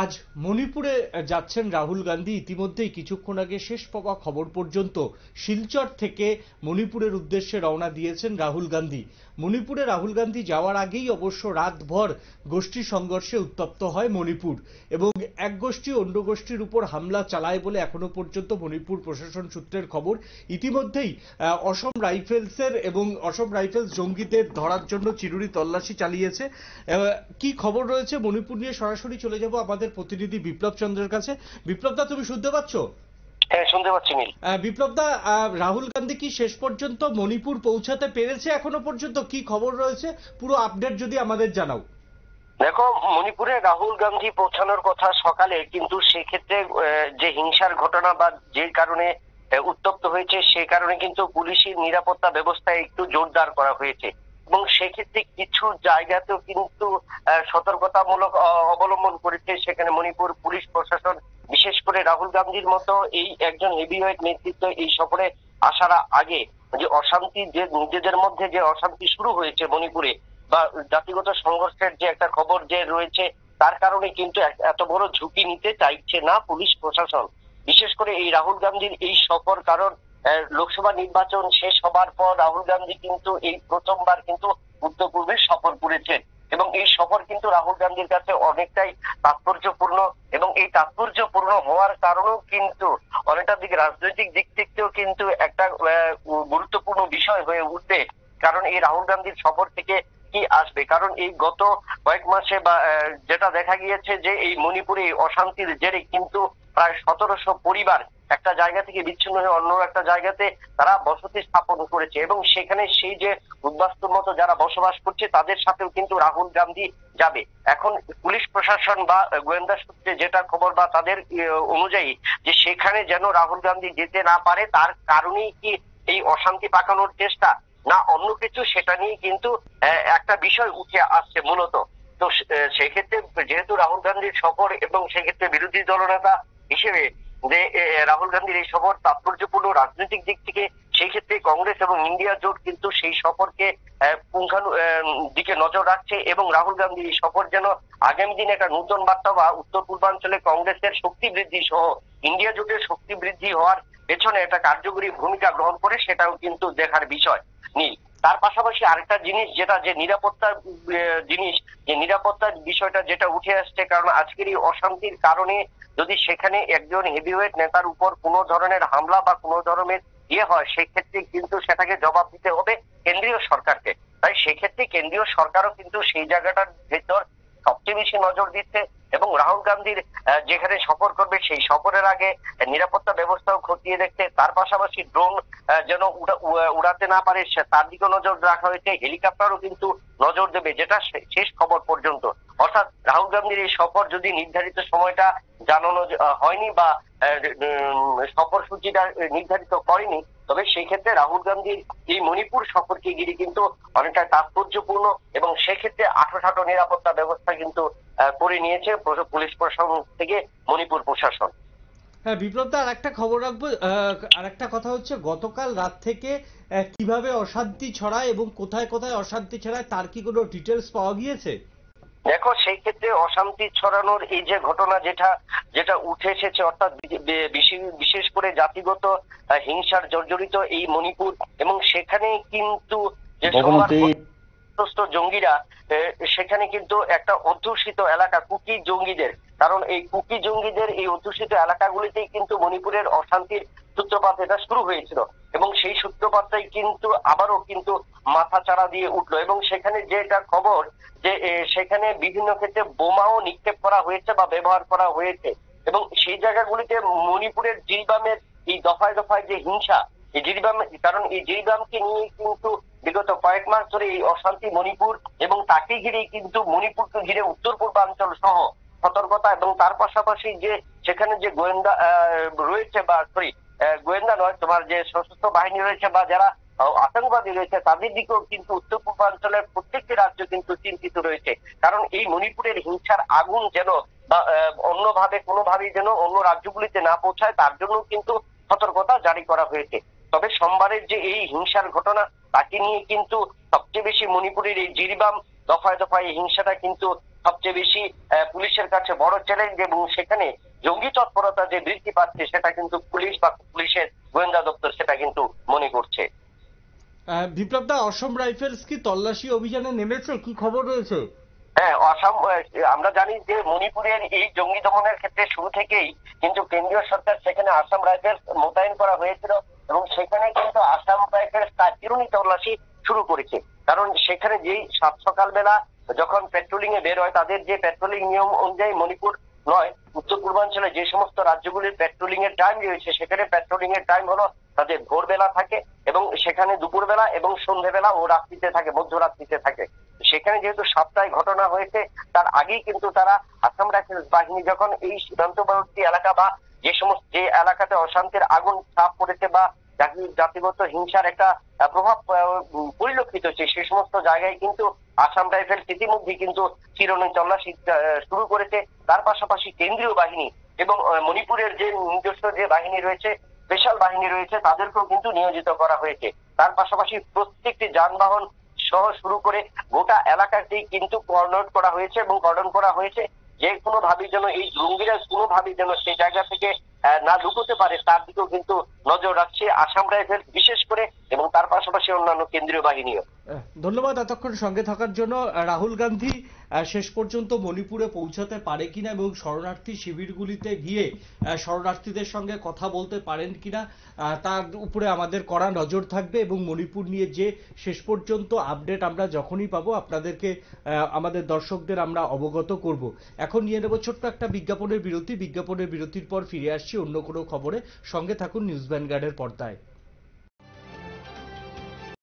আজ মণিপুরে যাচ্ছেন রাহুল গান্ধী। ইতিমধ্যেই কিছুক্ষণ আগে শেষ পাওয়া খবর পর্যন্ত শিলচর থেকে মণিপুরের উদ্দেশ্যে রওনা দিয়েছেন রাহুল গান্ধী। মণিপুরে রাহুল গান্ধী যাওয়ার আগেই অবশ্য রাতভর গোষ্ঠী সংঘর্ষে উত্তপ্ত হয় মণিপুর এবং এক গোষ্ঠী অন্য গোষ্ঠীর উপর হামলা চালায় বলে এখনো পর্যন্ত মণিপুর প্রশাসন সূত্রের খবর। ইতিমধ্যেই অসম রাইফেলসের এবং অসম রাইফেলস জঙ্গিদের ধরার জন্য চিরুনি তল্লাশি চালিয়েছে। কি খবর রয়েছে মণিপুর নিয়ে সরাসরি চলে যাব আমাদের প্রতিনিধি বিপ্লব চন্দ্রের কাছে। বিপ্লব দা, তুমি শুনতে পাচ্ছ? হ্যাঁ, শুনতে পাচ্ছি নীল। বিপ্লব দা, রাহুল গান্ধী কি শেষ পর্যন্ত মণিপুর পৌঁছাতে পেরেছে? এখনো পর্যন্ত কি খবর রয়েছে, পুরো আপডেট যদি আমাদের জানাও। দেখো, মণিপুরে রাহুল গান্ধী পৌঁছানোর কথা সকালে, কিন্তু সেক্ষেত্রে যে হিংসার ঘটনা বা যে কারণে উত্তপ্ত হয়েছে সে কারণে কিন্তু পুলিশের নিরাপত্তা ব্যবস্থা একটু জোরদার করা হয়েছে এবং সেক্ষেত্রে কিছু জায়গাতেও কিন্তু সতর্কতামূলক অবলম্বন করেছে সেখানে মণিপুর পুলিশ প্রশাসন। বিশেষ করে রাহুল গান্ধীর মতো এই একজন হেভিওয়েট নেতৃত্ব এই সফরে আসার আগে যে অশান্তি, যে নিজেদের মধ্যে যে অশান্তি শুরু হয়েছে মণিপুরে বা জাতিগত সংঘর্ষের যে একটা খবর যে রয়েছে, তার কারণে কিন্তু এত বড় ঝুঁকি নিতে চাইছে না পুলিশ প্রশাসন। বিশেষ করে এই রাহুল গান্ধীর এই সফর, কারণ লোকসভা নির্বাচন শেষ হবার পর রাহুল গান্ধী কিন্তু এই প্রথমবার কিন্তু উত্তর পূর্বে সফর করেছেন এবং এই সফর কিন্তু রাহুল গান্ধীর কাছে অনেকটাই তাৎপর্যপূর্ণ এবং এই তাৎপর্যপূর্ণ হওয়ার কারণেও কিন্তু অনেকটা দিক রাজনৈতিক দিক থেকেও কিন্তু একটা গুরুত্বপূর্ণ বিষয় হয়ে উঠবে। কারণ এই রাহুল গান্ধীর সফর থেকে কি আসবে, কারণ এই গত কয়েক মাসে বা যেটা দেখা গিয়েছে যে এই মণিপুরে অশান্তির জেরে কিন্তু প্রায় 1700 পরিবার একটা জায়গা থেকে বিচ্ছিন্ন হয়ে অন্য একটা জায়গাতে তারা বসতি স্থাপন করেছে এবং সেখানে সেই যে উদ্বাস্তুর মতো যারা বসবাস করছে তাদের সাথেও কিন্তু রাহুল গান্ধী যাবে। এখন পুলিশ প্রশাসন বা গোয়েন্দা সূত্রে যেটা খবর বা তাদের অনুযায়ী যে সেখানে যেন রাহুল গান্ধী যেতে না পারে, তার কারণেই কি এই অশান্তি পাকানোর চেষ্টা না অন্য কিছু, সেটা নিয়ে কিন্তু একটা বিষয় উঠে আসছে মূলত। তো সেক্ষেত্রে যেহেতু রাহুল গান্ধীর সফর এবং সেক্ষেত্রে বিরোধী দলনেতা হিসেবে যে রাহুল গান্ধীর এই সফর তাৎপর্যপূর্ণ রাজনৈতিক দিক থেকে, সেই ক্ষেত্রে কংগ্রেস এবং ইন্ডিয়া জোট কিন্তু সেই সফরকে পুঙ্খানু দিকে নজর রাখছে এবং রাহুল গান্ধীর এই সফর যেন আগামী দিনে একটা নতুন বার্তা বা উত্তর পূর্বাঞ্চলে কংগ্রেসের শক্তি বৃদ্ধি সহ ইন্ডিয়া জোটের শক্তি বৃদ্ধি হওয়ার পেছনে একটা কার্যকরী ভূমিকা গ্রহণ করে, সেটাও কিন্তু দেখার বিষয় নীল। তার পাশাপাশি আরেকটা জিনিস, যেটা যে নিরাপত্তার জিনিস, যে নিরাপত্তার বিষয়টা যেটা উঠে আসছে, কারণ আজকের এই অশান্তির কারণে যদি সেখানে একজন হেভিওয়েট নেতার উপর কোনো ধরনের হামলা বা কোনো ধরনের হয়, সেক্ষেত্রে কিন্তু সেটাকে জবাব দিতে হবে কেন্দ্রীয় সরকারকে। তাই সেক্ষেত্রে কেন্দ্রীয় সরকারও কিন্তু সেই জায়গাটার ভেতর সবচেয়ে বেশি নজর দিচ্ছে এবং রাহুল গান্ধীর যেখানে সফর করবে সেই সফরের আগে নিরাপত্তা ব্যবস্থাও খতিয়ে দেখছে। তার পাশাপাশি ড্রোন যেন উড়াতে না পারে তার দিকেও নজর রাখা হয়েছে, হেলিকপ্টারও কিন্তু নজর দেবে, যেটা শেষ খবর পর্যন্ত। অর্থাৎ রাহুল গান্ধীর এই সফর যদি নির্ধারিত সময়টা জানানো হয়নি বা সফর সূচিটা নির্ধারিত করেনি, তবে সেই ক্ষেত্রে রাহুল গান্ধীর এই মণিপুর সফরকে ঘিরে কিন্তু অনেকটা তাৎপর্যপূর্ণ এবং সেক্ষেত্রে আঠাটো নিরাপত্তা ব্যবস্থা কিন্তু করে নিয়েছে পুলিশ প্রশাসন থেকে মণিপুর প্রশাসন। হ্যাঁ বিপ্লব দা, আরেকটা খবর রাখবো। আরেকটা কথা হচ্ছে, গতকাল রাত থেকে কিভাবে অশান্তি ছড়ায় এবং কোথায় কোথায় অশান্তি ছড়ায় তার কি কোনো ডিটেলস পাওয়া গিয়েছে? দেখো, সেই ক্ষেত্রে অশান্তি ছড়ানোর এই যে ঘটনা যেটা যেটা উঠে এসেছে, অর্থাৎ বিশেষ করে জাতিগত হিংসার জর্জরিত এই মণিপুর এবং সেখানে কিন্তু যে জঙ্গিরা সেখানে কিন্তু একটা অধ্যুষিত এলাকা কুকি জঙ্গিদের, কারণ এই কুকি জঙ্গিদের এই অধ্যুষিত এলাকাগুলিতেই কিন্তু মণিপুরের অশান্তির সূত্রপাত এটা শুরু হয়েছিল এবং সেই সূত্রপাতটাই কিন্তু আবারও কিন্তু মাথা চাড়া দিয়ে উঠলো এবং সেখানে যেটা খবর যে সেখানে বিভিন্ন ক্ষেত্রে বোমাও নিক্ষেপ করা হয়েছে বা ব্যবহার করা হয়েছে এবং সেই জায়গাগুলিতে মণিপুরের জিরিবামের এই দফায় দফায় যে হিংসা, এই জিরিবাম, কারণ এই জিরিবামকে নিয়ে কিন্তু বিগত কয়েক মাস ধরে এই অশান্তি মণিপুর এবং তাকে ঘিরে কিন্তু মণিপুরকে ঘিরে উত্তর পূর্বাঞ্চল সহ সতর্কতা এবং তার পাশাপাশি যে সেখানে যে গোয়েন্দা রয়েছে বা গোয়েন্দা নয়, তোমার যে সশস্ত্র বাহিনী রয়েছে বা যারা আতঙ্কবাদী রয়েছে তাদের দিকেও কিন্তু উত্তর পূর্বাঞ্চলের প্রত্যেকটি রাজ্য কিন্তু চিন্তিত রয়েছে। কারণ এই মণিপুরের হিংসার আগুন যেন বা অন্যভাবে কোনোভাবেই যেন অন্য রাজ্যগুলিতে না পৌঁছায়, তার জন্য কিন্তু সতর্কতা জারি করা হয়েছে। তবে সোমবারের যে এই হিংসার ঘটনা, তাকে নিয়ে কিন্তু সবচেয়ে বেশি মণিপুরের এই জিরিবাম দফায় দফায় এই হিংসাটা কিন্তু সবচেয়ে বেশি পুলিশের কাছে বড় চ্যালেঞ্জ, এবং সেখানে জঙ্গি তৎপরতা যে বৃদ্ধি পাচ্ছে সেটা কিন্তু পুলিশ বা পুলিশের গোয়েন্দা দপ্তর সেটা কিন্তু মনে করছে। বিপ্লব দা, অসম রাইফেলস কি তল্লাশি অভিযানে নেমেছে, কি খবর রয়েছে? হ্যাঁ, আমরা জানি যে মণিপুরের এই জঙ্গি দমনের ক্ষেত্রে শুরু থেকেই কিন্তু কেন্দ্রীয় সরকার সেখানে আসাম রাইফেলস মোতায়েন করা হয়েছিল, এবং সেখানে কিন্তু আসাম রাইফেলস তার চিরুনি তল্লাশি শুরু করেছে। কারণ সেখানে যেই সকালবেলা যখন পেট্রোলিং এ বের হয়, তাদের যে পেট্রোলিং নিয়ম অনুযায়ী মণিপুর নয়, উত্তর পূর্বাঞ্চলে যে সমস্ত রাজ্যগুলির পেট্রোলিং এর টাইম রয়েছে, সেখানে পেট্রোলিং এর টাইম হলো তাদের ভোরবেলা থাকে, এবং সেখানে দুপুরবেলা এবং সন্ধ্যেবেলা ও রাত্রিতে থাকে, মধ্যরাত্রিতে থাকে। সেখানে যেহেতু সাপ্তাহিক ঘটনা হয়েছে, তার আগেই কিন্তু তারা আসাম রাইফেলস বাহিনী যখন এই সীমান্তবর্তী এলাকা বা যে এলাকাতে অশান্তির আগুন ছাপ পড়েছে বা জাতিগত হিংসার একটা প্রভাব পরিলক্ষিত হচ্ছে, সেই সমস্ত জায়গায় কিন্তু আসাম রাইফেলস ইতিমধ্যে কিন্তু চিরুনি তল্লাশি শুরু করেছে। তার পাশাপাশি কেন্দ্রীয় বাহিনী এবং মণিপুরের যে নিজস্ব যে বাহিনী রয়েছে, স্পেশাল বাহিনী রয়েছে, তাদেরকেও কিন্তু নিয়োজিত করা হয়েছে। তার পাশাপাশি প্রত্যেকটি যানবাহন সহ শুরু করে গোটা এলাকাটি কিন্তু কর্ডন করা হয়েছে, এবং কর্ডন করা হয়েছে যে কোনো ভাবে যেন এই জঙ্গিরা কোনোভাবে যেন সেই জায়গা থেকে না ঢুকতে পারে, তার দিকেও কিন্তু নজর রাখছে আসাম রাইফেলস বিশেষ করে, এবং তার পাশাপাশি অন্যান্য কেন্দ্রীয় বাহিনীও। ধন্যবাদ এতক্ষণ সঙ্গে থাকার জন্য। রাহুল গান্ধী শেষ পর্যন্ত মণিপুরে পৌঁছাতে পারে কিনা এবং শরণার্থী শিবিরগুলিতে গিয়ে শরণার্থীদের সঙ্গে কথা বলতে পারেন কিনা তার উপরে আমাদের কড়া নজর থাকবে, এবং মণিপুর নিয়ে যে শেষ পর্যন্ত আপডেট আমরা যখনই পাবো আপনাদেরকে আমাদের দর্শকদের আমরা অবগত করব। এখন নিয়ে নেব ছোট্ট একটা বিজ্ঞাপনের বিরতির পর ফিরে আসছি অন্য কোনো খবরে। সঙ্গে থাকুন নিউজ ভ্যানগার্ডের পর্দায়।